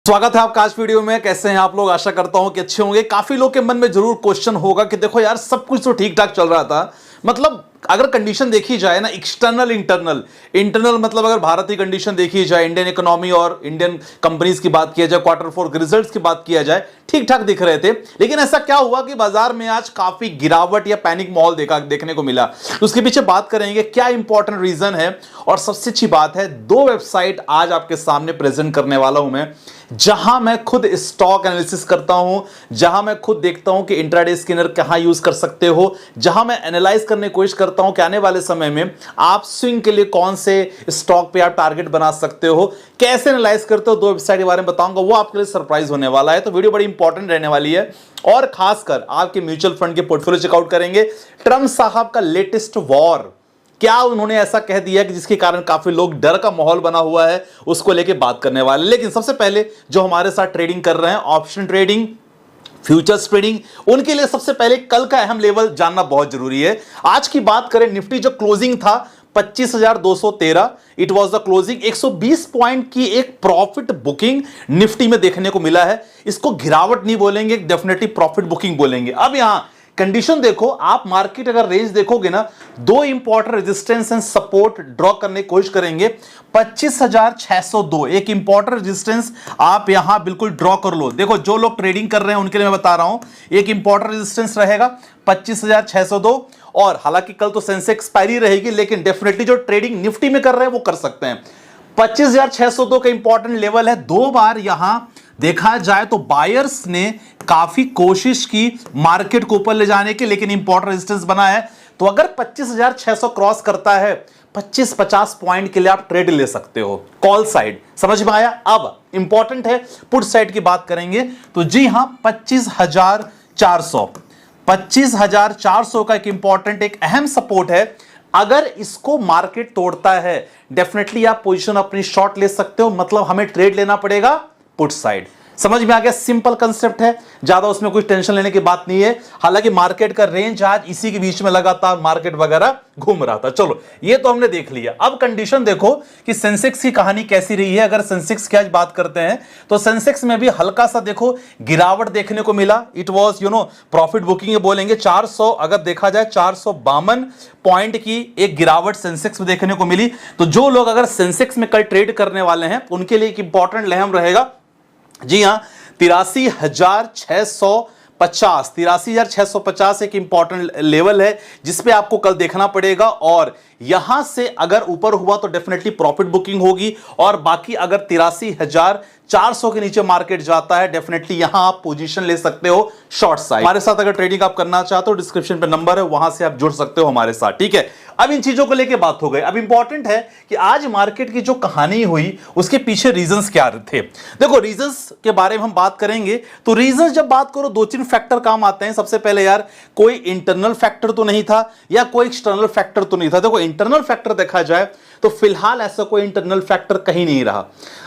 स्वागत है आपका आज वीडियो में। कैसे हैं आप लोग? आशा करता हूं कि अच्छे होंगे। काफी लोग के मन में जरूर क्वेश्चन होगा कि देखो यार, सब कुछ तो ठीक ठाक चल रहा था, मतलब अगर कंडीशन देखी जाए ना, एक्सटर्नल इंटरनल मतलब अगर भारत की कंडीशन देखी जाए, इंडियन इकोनॉमी और इंडियन कंपनीज की बात किया जाए, क्वार्टर फोर के रिजल्ट्स की बात किया जाए, ठीक ठाक दिख रहे थे। लेकिन ऐसा क्या हुआ कि बाजार में आज काफी गिरावट या पैनिक माहौल देखने को मिला। उसके पीछे बात करेंगे क्या इंपॉर्टेंट रीजन है। और सबसे अच्छी बात है, दो वेबसाइट आज आपके सामने प्रेजेंट करने वाला हूं मैं, जहां मैं खुद स्टॉक एनालिसिस करता हूं, जहां मैं खुद देखता हूं कि इंट्राडे स्कैनर कहां यूज कर सकते हो, जहां मैं एनालाइज करने की कोशिश करता हूं कि आने वाले समय में आप स्विंग के लिए कौन से स्टॉक पे आप टारगेट बना सकते हो, कैसे एनालाइज करते हो। दो वेबसाइट के बारे में बताऊंगा, वो आपके लिए सरप्राइज होने वाला है, तो वीडियो बड़ी इंपॉर्टेंट रहने वाली है। और खासकर आपके म्यूचुअल फंड के पोर्टफोलियो चेकआउट करेंगे। ट्रम्प साहब का लेटेस्ट वॉर, क्या उन्होंने ऐसा कह दिया कि जिसके कारण काफी लोग डर का माहौल बना हुआ है, उसको लेके बात करने वाले। लेकिन सबसे पहले जो हमारे साथ ट्रेडिंग कर रहे हैं, ऑप्शन ट्रेडिंग, फ्यूचर्स ट्रेडिंग, उनके लिए सबसे पहले कल का अहम लेवल जानना बहुत जरूरी है। आज की बात करें, निफ्टी जो क्लोजिंग था 25,213, it was the closing. 120 point की एक प्रॉफिट बुकिंग निफ्टी में देखने को मिला है। इसको गिरावट नहीं बोलेंगे, डेफिनेटली प्रॉफिट बुकिंग बोलेंगे। अब यहां कंडीशन देखो, आप मार्केट अगर रेंज देखोगे ना, दो important resistance and support draw करने की कोशिश करेंगे। 25,602 एक इंपॉर्टेंट रेजिस्टेंस आप यहां बिल्कुल ड्रॉ कर लो। देखो, जो लोग ट्रेडिंग कर रहे हैं उनके लिए मैं बता रहा हूं, एक इंपॉर्टेंट रेजिस्टेंस रहेगा 25,602। और हालांकि कल तो सेंसेक्स एक्सपायरी रहेगी, लेकिन डेफिनेटली जो ट्रेडिंग निफ्टी में कर रहे हैं वो कर सकते हैं। 25,602 का इंपॉर्टेंट लेवल है। दो बार यहां देखा जाए तो बायर्स ने काफी कोशिश की मार्केट को ऊपर ले जाने की, लेकिन इंपॉर्टेंट रेजिस्टेंस बना है। तो अगर 25,600 क्रॉस करता है, 25-50 पॉइंट के लिए आप ट्रेड ले सकते हो। कॉल साइड समझ में आया। अब इंपॉर्टेंट है पुट साइड की बात करेंगे तो जी हां, 25,400 का एक इंपॉर्टेंट, एक अहम सपोर्ट है। अगर इसको मार्केट तोड़ता है, डेफिनेटली आप पोजीशन अपनी शॉर्ट ले सकते हो, मतलब हमें ट्रेड लेना पड़ेगा पुट साइड। समझ में आ गया? सिंपल कंसेप्ट है, ज्यादा उसमें कुछ टेंशन लेने की बात नहीं है। हालांकि मार्केट का रेंज आज इसी के बीच में लगातार मार्केट वगैरह घूम रहा था। चलो, ये तो हमने देख लिया। अब कंडीशन देखो कि सेंसेक्स की कहानी कैसी रही है। अगर सेंसेक्स की आज बात करते हैं तो सेंसेक्स में भी हल्का सा देखो गिरावट देखने को मिला। इट वॉज प्रॉफिट बुकिंग बोलेंगे 400, अगर देखा जाए 452 पॉइंट की एक गिरावट सेंसेक्स में देखने को मिली। तो जो लोग अगर सेंसेक्स में कल ट्रेड करने वाले हैं, उनके लिए एक इंपॉर्टेंट लहम रहेगा। जी हां, 83,650 एक इंपॉर्टेंट लेवल है जिसपे आपको कल देखना पड़ेगा। और यहां से अगर ऊपर हुआ तो डेफिनेटली प्रॉफिट बुकिंग होगी। और बाकी अगर 83,400 के नीचे मार्केट जाता है, डेफिनेटली यहां आप पोजीशन ले सकते हो शॉर्ट साइड। हमारे साथ अगर ट्रेडिंग आप करना चाहते हो, डिस्क्रिप्शन पे नंबर है, वहां से आप जुड़ सकते हो हमारे साथ। ठीक है, अब इन चीजों को लेके बात हो गई। अब इंपॉर्टेंट है कि आज मार्केट की जो कहानी हुई उसके पीछे रीजंस क्या थे। देखो, रीजंस के बारे में हम बात करेंगे तो रीजंस जब बात करो, दो तीन फैक्टर काम आते हैं। सबसे पहले यार, कोई इंटरनल फैक्टर तो नहीं था या कोई एक्सटर्नल फैक्टर तो नहीं था। देखो, इंटरनल फैक्टर देखा जाए तो फिलहाल ऐसा कोई इंटरनल फैक्टर कहीं नहीं रहा।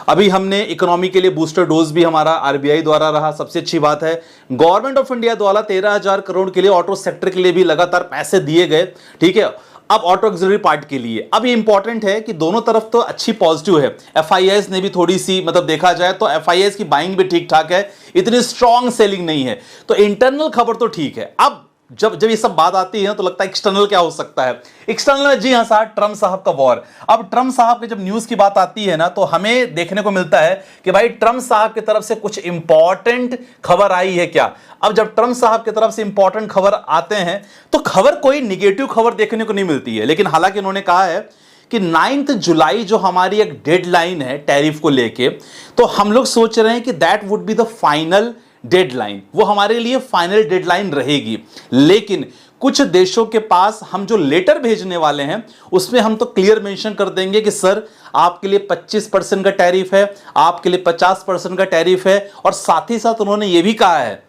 अभी हमने इकोनॉमी के लिए बूस्टर डोज भी हमारा आरबीआई द्वारा रहा। सबसे अच्छी बात है, गवर्नमेंट ऑफ इंडिया द्वारा 13,000 करोड़ के लिए ऑटो सेक्टर के लिए भी लगातार पैसे दिए गए। ठीक है, अब ऑटो ऑक्सिलरी पार्ट के लिए अब ये इंपॉर्टेंट है कि दोनों तरफ तो अच्छी पॉजिटिव है। एफआईआईएस ने भी थोड़ी सी, मतलब देखा जाए तो एफआईआईएस की बाइंग भी ठीक ठाक है, इतनी स्ट्रॉन्ग सेलिंग नहीं है। तो इंटरनल खबर तो ठीक है। अब जब ये सब बात आती है तो लगता है एक्सटर्नल क्या हो सकता है। एक्सटर्नल में जी हां साहब, ट्रम्प साहब का वॉर। अब ट्रम्प साहब के जब न्यूज की बात आती है ना, तो हमें देखने को मिलता है कि भाई ट्रम्प साहब की तरफ से कुछ इंपॉर्टेंट खबर आई है क्या। अब जब ट्रम्प साहब की तरफ से इंपॉर्टेंट खबर आते हैं तो खबर कोई निगेटिव खबर देखने को नहीं मिलती है। लेकिन हालांकि उन्होंने कहा है कि 9 जुलाई जो हमारी एक डेडलाइन है टैरिफ को लेके, तो हम लोग सोच रहे हैं कि that would be the final deadline, वो हमारे लिए फाइनल डेडलाइन रहेगी। लेकिन कुछ देशों के पास हम जो लेटर भेजने वाले हैं उसमें हम तो क्लियर मेंशन कर देंगे कि सर, आपके लिए 25% का टैरिफ है, आपके लिए 50% का टैरिफ है। और साथ ही साथ उन्होंने ये भी कहा है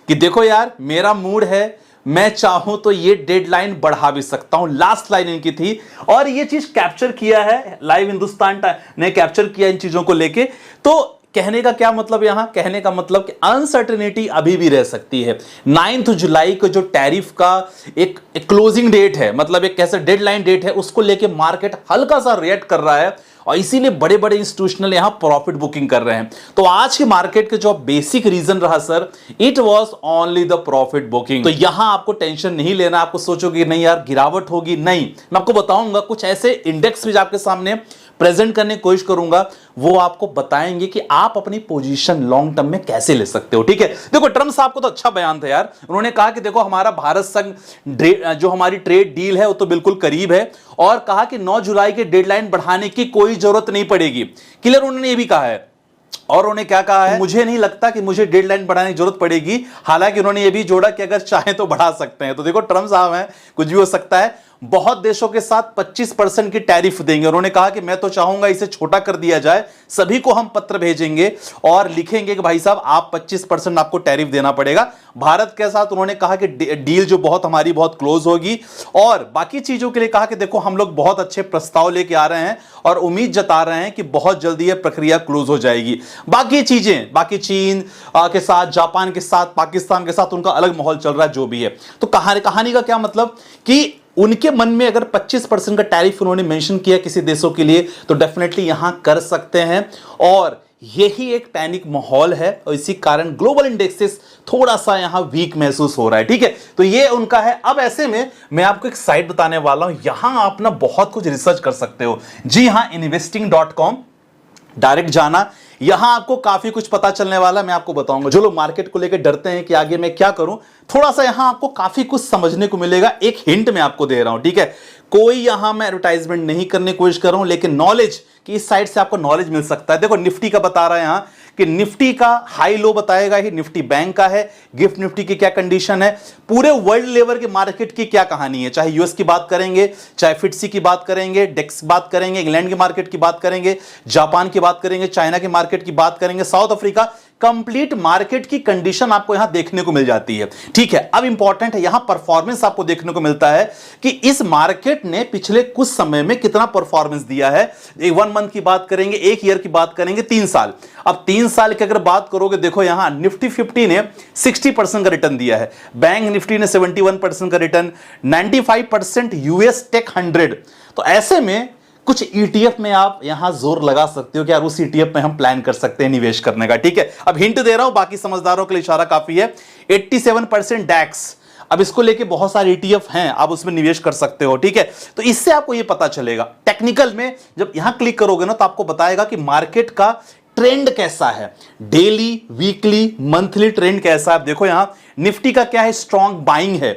कि देखो यार, मेरा मूड है, मैं चाहूं तो ये डेडलाइन बढ़ा भी सकता हूं। लास्ट लाइन इनकी थी और ये चीज कैप्चर किया है, लाइव हिंदुस्तान ने कैप्चर किया इन चीजों को लेके। तो कहने का क्या मतलब, यहां कहने का मतलब कि अनसर्टेनिटी अभी भी रह सकती है। 9 जुलाई को जो टैरिफ का एक क्लोजिंग डेट है, मतलब एक कैसे डेडलाइन डेट है, उसको लेके मार्केट हल्का सा रिएक्ट कर रहा है। और इसीलिए बड़े बड़े इंस्टीट्यूशनल यहां प्रॉफिट बुकिंग कर रहे हैं। तो आज के मार्केट के जो बेसिक रीजन रहा sir, it was only the profit booking. तो यहां आपको टेंशन नहीं लेना, आपको सोचोगे नहीं यार गिरावट होगी, नहीं, मैं आपको बताऊंगा कुछ ऐसे इंडेक्स भी आपके सामने प्रेजेंट करने की कोशिश करूंगा, वो आपको बताएंगे कि आप अपनी पोजीशन लॉन्ग टर्म में कैसे ले सकते हो। ठीक है, देखो ट्रम्प साहब को तो अच्छा बयान था यार, उन्होंने कहा कि देखो हमारा भारत संग जो हमारी ट्रेड डील है वो तो बिल्कुल करीब है, और कहा कि 9 जुलाई के डेडलाइन बढ़ाने की कोई जरूरत नहीं पड़ेगी। क्लियर, उन्होंने ये भी कहा है। और उन्होंने क्या कहा है, मुझे नहीं लगता कि मुझे डेडलाइन बढ़ाने की जरूरत पड़ेगी। हालांकि उन्होंने ये भी जोड़ा कि अगर चाहें तो बढ़ा सकते हैं। तो देखो ट्रम्प साहब हैं, कुछ भी हो सकता है। बहुत देशों के साथ 25% की टैरिफ देंगे। उन्होंने कहा कि मैं तो चाहूंगा इसे छोटा कर दिया जाए, सभी को हम पत्र भेजेंगे और लिखेंगे कि भाई साहब आप 25% आपको टैरिफ देना पड़ेगा। भारत के साथ उन्होंने कहा कि डील जो हमारी बहुत क्लोज होगी, और बाकी चीजों के लिए कहा कि देखो हम लोग बहुत अच्छे प्रस्ताव लेके आ रहे हैं और उम्मीद जता रहे हैं कि बहुत जल्दी यह प्रक्रिया क्लोज हो जाएगी। बाकी चीजें, बाकी चीन के साथ, जापान के साथ, पाकिस्तान के साथ उनका अलग माहौल चल रहा है जो भी है। तो कहानी का क्या मतलब कि उनके मन में अगर 25% का टैरिफ उन्होंने मेंशन किया किसी देशों के लिए, तो डेफिनेटली यहां कर सकते हैं। और यही एक पैनिक माहौल है और इसी कारण ग्लोबल इंडेक्सेस थोड़ा सा यहां वीक महसूस हो रहा है। ठीक है, तो ये उनका है। अब ऐसे में मैं आपको एक साइट बताने वाला हूं, यहां आप ना बहुत कुछ रिसर्च कर सकते हो। जी हां, investing.com डायरेक्ट जाना, यहां आपको काफी कुछ पता चलने वाला, मैं आपको बताऊंगा। जो लोग मार्केट को लेकर डरते हैं कि आगे मैं क्या करूं, थोड़ा सा यहां आपको काफी कुछ समझने को मिलेगा। एक हिंट मैं आपको दे रहा हूं, ठीक है, कोई यहां मैं एडवर्टाइजमेंट नहीं करने की कोशिश कर रहा हूं, लेकिन नॉलेज की इस साइड से आपको नॉलेज मिल सकता है। देखो निफ्टी का बता रहा है यहां कि निफ्टी का हाई लो बताएगा ही, निफ्टी बैंक का है, गिफ्ट निफ्टी की क्या कंडीशन है, पूरे वर्ल्ड लेवल के मार्केट की क्या कहानी है, चाहे यूएस की बात करेंगे, चाहे फिटसी की बात करेंगे, डेक्स बात करेंगे, इंग्लैंड के मार्केट की बात करेंगे, जापान की बात करेंगे, चाइना के मार्केट की बात करेंगे, साउथ अफ्रीका, कंप्लीट मार्केट की कंडीशन आपको यहां देखने को मिल जाती है। ठीक है, अब इंपॉर्टेंट है यहां परफॉर्मेंस आपको देखने को मिलता है कि इस मार्केट ने पिछले कुछ समय में कितना परफॉर्मेंस दिया है। 1 मंथ की बात करेंगे, 1 ईयर की बात करेंगे, 3 साल। अब 3 साल की अगर बात करोगे, देखो यहां निफ्टी 50 ने 60% का रिटर्न दिया है, बैंक निफ्टी ने 71% का रिटर्न, 95% यूएस टेक 100। तो ऐसे में कुछ ईटीएफ में आप यहां जोर लगा सकते हो कि यार उस ईटीएफ में हम प्लान कर सकते हैं निवेश करने का। ठीक है, अब हिंट दे रहा हूं, बाकी समझदारों के लिए इशारा काफी है। 87% डैक्स, अब इसको लेके बहुत सारे ईटीएफ हैं, आप उसमें निवेश कर सकते हो। ठीक है, तो इससे आपको यह पता चलेगा। टेक्निकल में जब यहां क्लिक करोगे ना, तो आपको बताएगा कि मार्केट का ट्रेंड कैसा है, डेली, वीकली, मंथली ट्रेंड कैसा है। देखो यहां निफ्टी का क्या है, स्ट्रॉन्ग बाइंग है,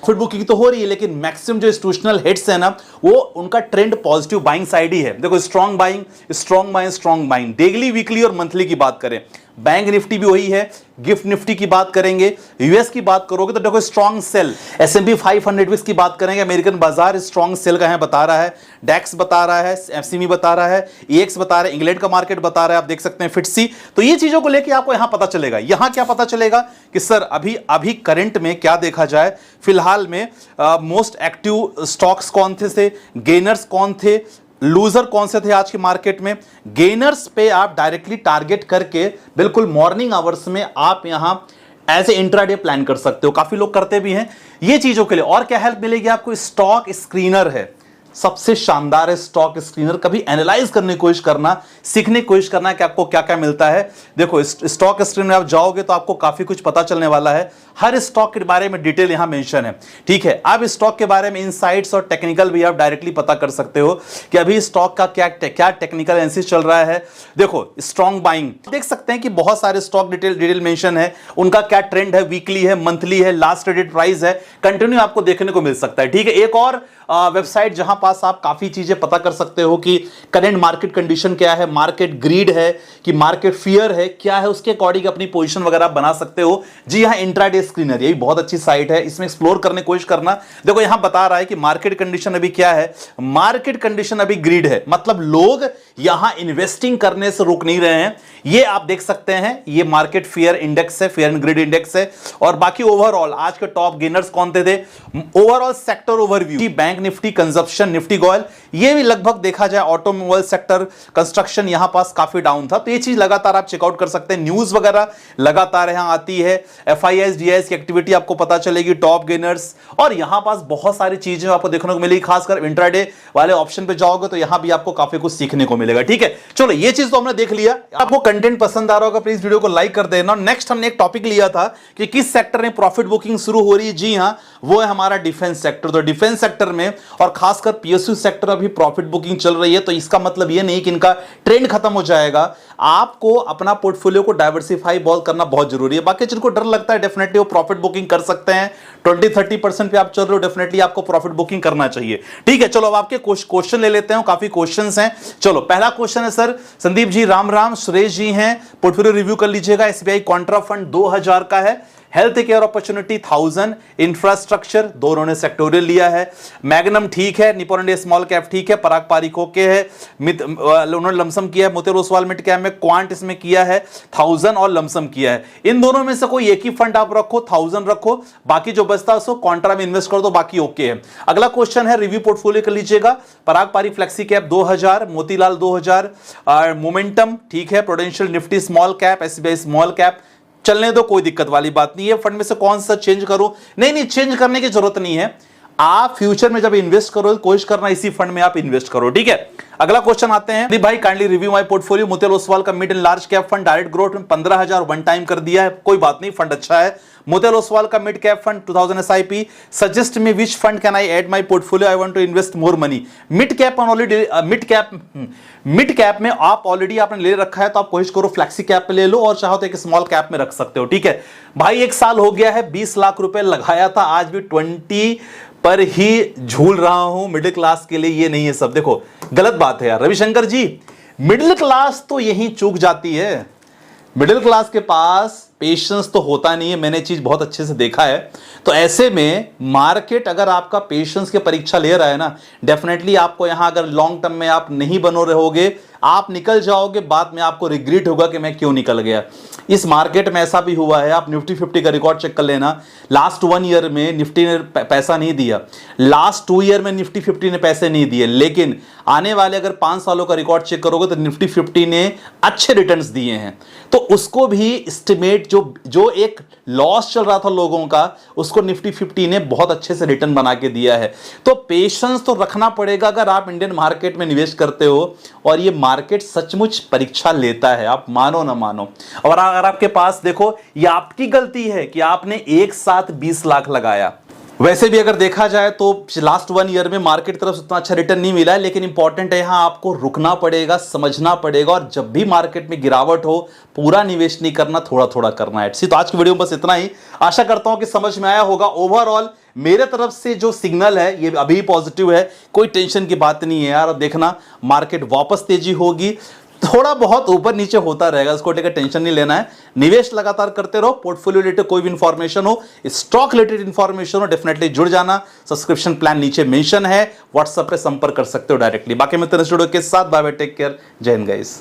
प्रॉफिट बुकिंग तो हो रही है, लेकिन मैक्सिमम जो इंस्टीट्यूशनल हेड्स है ना, वो उनका ट्रेंड पॉजिटिव बाइंग साइड ही है। देखो strong buying, strong buying, strong buying, daily, weekly और मंथली की बात करें, बैंक निफ्टी भी वही है, गिफ्ट निफ्टी की बात करेंगे, यूएस की बात करोगे तो देखो स्ट्रॉन्ग सेल, एसएमपी 500 विक्स की बात करेंगे, अमेरिकन बाजार स्ट्रॉन्ग सेल का है बता रहा है, डैक्स बता रहा है, एफसीमी बता रहा है, ईएक्स बता रहा है, इंग्लैंड का मार्केट बता रहा है, आप देख सकते हैं फिटसी। तो ये चीजों को लेकर आपको यहां पता चलेगा। यहां क्या पता चलेगा कि सर अभी करंट में क्या देखा जाए, फिलहाल में मोस्ट एक्टिव स्टॉक्स कौन थे, गेनर्स कौन थे, लूजर कौन से थे आज के मार्केट में। गेनर्स पे आप डायरेक्टली टारगेट करके बिल्कुल मॉर्निंग आवर्स में आप यहां एज ए इंट्राडे प्लान कर सकते हो, काफी लोग करते भी हैं ये चीजों के लिए। और क्या हेल्प मिलेगी आपको, स्टॉक स्क्रीनर है, सबसे शानदार है स्टॉक स्क्रीनर। कभी एनालाइज करने की कोशिश करना, सीखने की कोशिश करना कि आपको क्या क्या मिलता है। देखो स्टॉक स्क्रीनर में आप जाओगे तो आपको काफी कुछ पता चलने वाला है, हर स्टॉक के बारे में डिटेल यहां मेंशन है। ठीक है, अब स्टॉक के बारे में इनसाइट्स और टेक्निकल भी आप डायरेक्टली पता कर सकते हो कि अभी स्टॉक का क्या टेक्निकल एनालिसिस चल रहा है। देखो स्ट्रॉन्ग बाइंग देख सकते हैं कि बहुत सारे स्टॉक डिटेल मेंशन है, उनका क्या ट्रेंड है, वीकली है, मंथली है, लास्ट ट्रेडेड प्राइस है, कंटिन्यू आपको देखने को मिल सकता है। ठीक है, एक और वेबसाइट जहां पास आप काफी चीजें पता कर सकते हो कि करंट मार्केट कंडीशन क्या है, मार्केट ग्रीड है कि मार्केट फियर है, क्या है, उसके अकॉर्डिंग अपनी पोजीशन वगैरह बना सकते हो। जी हां, इंट्राडे स्क्रीनर, यही बहुत अच्छी साइट है, इसमें एक्सप्लोर करने की कोशिश करना। देखो यहां बता रहा है कि मार्केट कंडीशन अभी क्या है, मार्केट कंडीशन अभी ग्रीड है, मतलब लोग यहां इन्वेस्टिंग करने से रुक नहीं रहे हैं। ये आप देख सकते हैं, ये मार्केट फियर इंडेक्स है, फियर एंड ग्रीड इंडेक्स है। और बाकी ओवरऑल आज के टॉप गेनर्स कौन थे, overall sector overview, bank Nifty consumption Nifty Goyal, ये भी लगभग देखा जाए ऑटोमोबाइल सेक्टर, कंस्ट्रक्शन यहां पास काफी डाउन था। तो ये चीज लगातार आप चेकआउट कर सकते हैं। न्यूज वगैरह लगातार यहां आती है, FIS DIS की एक्टिविटी आपको पता चलेगी, टॉप गेनर्स, और यहां पास बहुत सारी चीजें आपको देखने को मिलेगी। खासकर इंट्राडे वाले ऑप्शन पे जाओगे तो यहां भी आपको काफी कुछ सीखने को मिलेगा। ठीक है, चलो ये चीज तो हमने देख लिया। आपको कंटेंट पसंद आ रहा होगा प्लीज वीडियो को लाइक कर देना। नेक्स्ट हमने एक टॉपिक लिया था कि किस सेक्टर में प्रॉफिट बुकिंग शुरू हो रही है। जी हां, वो है हमारा डिफेंस सेक्टर। तो डिफेंस सेक्टर में और खासकर PSU सेक्टर अभी प्रॉफिट बुकिंग चल रही है। तो इसका मतलब ये नहीं कि इनका ट्रेंड खत्म हो जाएगा। आपको अपना पोर्टफोलियो को डाइवर्सिफाई बहुत करना बहुत जरूरी है। बाकी जिनको डर लगता है डेफिनेटली वो प्रॉफिट बुकिंग कर सकते हैं। 20-30% पे आप चल रहे हो, डेफिनेटली आपको प्रॉफिट बुकिंग करना चाहिए। ठीक है, चलो अब आपके क्वेश्चन ले लेते हैं, काफी क्वेश्चंस हैं। चलो पहला क्वेश्चन है सर, संदीप जी राम राम, सुरेश जी हैं, पोर्टफोलियो रिव्यू कर लीजिएगा। SBI कॉन्ट्रा फंड 2000 का है, हेल्थ केयर अपॉर्चुनिटी 1000, इंफ्रास्ट्रक्चर दोनों ने सेक्टोरियल लिया है, मैग्नम ठीक है, निप्पॉन इंडिया स्मॉल कैप ठीक है, पराग पारिक ओके है, उन्होंने लमसम किया है, मोतीलाल ओसवाल मिड कैप में, क्वांट इसमें किया है 1000 और लमसम किया है। इन दोनों में से कोई एक ही फंड आप रखो, 1000 रखो, बाकी जो बचता है उसको कॉन्ट्रा में इन्वेस्ट कर दो, बाकी ओके है। अगला क्वेश्चन है, रिव्यू पोर्टफोलियो कर लीजिएगा। Parag Parikh flexi cap 2000, Motilal 2000, momentum ठीक है, prudential nifty small cap, SBI small cap चलने दो, कोई दिक्कत वाली बात नहीं है। फंड में से कौन सा चेंज करो, नहीं चेंज करने की जरूरत नहीं है। आप फ्यूचर में जब इन्वेस्ट करो कोशिश करना इसी फंड में आप इन्वेस्ट करो। ठीक है, अगला क्वेश्चन आते हैं, भाई kindly review my portfolio. Motilal Oswal का mid and large cap fund direct growth में 15,000 वन टाइम कर दिया है, कोई बात नहीं, फंड अच्छा है। मोतीलाल ओसवाल का mid cap fund 2000 SIP, suggest me which fund can I add my portfolio, I want to invest more money. Mid cap already mid cap में आप ऑलरेडी आपने ले रखा है तो आप कोशिश करो फ्लैक्सी कैप पे ले लो, और चाहो तो एक स्मॉल कैप में रख सकते हो। ठीक है भाई, एक साल हो गया है, 20 लाख रुपए लगाया था, आज भी 20 पर ही झूल रहा हूं। मिडिल क्लास के लिए ये नहीं है सब, देखो गलत बात है यार रविशंकर जी। मिडिल क्लास तो यही चूक जाती है, मिडिल क्लास के पास पेशेंस तो होता नहीं है, मैंने चीज बहुत अच्छे से देखा है। तो ऐसे में मार्केट अगर आपका पेशेंस की परीक्षा ले रहा है ना, डेफिनेटली आपको यहां अगर लॉन्ग टर्म में आप नहीं बनो रहोगे, आप निकल जाओगे, बाद में आपको रिग्रेट होगा कि मैं क्यों निकल गया। इस मार्केट में ऐसा भी हुआ है, आप निफ्टी 50 का रिकॉर्ड चेक कर लेना। लास्ट 1 ईयर में निफ्टी ने पैसा नहीं दिया, लास्ट 2 ईयर में निफ्टी 50 ने पैसे नहीं दिए, लेकिन आने वाले अगर 5 सालों का रिकॉर्ड चेक करोगे तो निफ्टी 50 ने अच्छे रिटर्न्स दिए हैं। तो उसको भी एस्टिमेट जो एक लॉस चल रहा था लोगों का, उसको निफ्टी 50 ने बहुत अच्छे से रिटर्न बना के दिया है। तो पेशेंस तो रखना पड़ेगा अगर आप इंडियन मार्केट में निवेश करते हो, और ये मार्केट सचमुच परीक्षा लेता है, आप मानो ना मानो। और अगर आपके पास देखो, ये आपकी गलती है कि आपने एक साथ 20 लाख लगाया। वैसे भी अगर देखा जाए तो लास्ट 1 ईयर में मार्केट तरफ से उतना अच्छा रिटर्न नहीं मिला है, लेकिन इंपॉर्टेंट है यहां आपको रुकना पड़ेगा, समझना पड़ेगा, और जब भी मार्केट में गिरावट हो पूरा निवेश नहीं करना, थोड़ा थोड़ा करना है। तो आज की वीडियो में बस इतना ही, आशा करता हूं कि समझ में आया होगा। ओवरऑल मेरे तरफ से जो सिग्नल है ये अभी पॉजिटिव है, कोई टेंशन की बात नहीं है यार। अब देखना मार्केट वापस तेजी होगी, थोड़ा बहुत ऊपर नीचे होता रहेगा, इसको लेकर टेंशन नहीं लेना है। निवेश लगातार करते रहो, पोर्टफोलियो रिलेटेड कोई भी इंफॉर्मेशन हो, स्टॉक रिलेटेड इंफॉर्मेशन हो, डेफिनेटली जुड़ जाना। सब्सक्रिप्शन प्लान नीचे मेंशन है, व्हाट्सएप पे संपर्क कर सकते हो डायरेक्टली। बाकी मैं तेरे स्टूडियो के साथ, बाय बाय, टेक केयर, जय हिंद गाइस।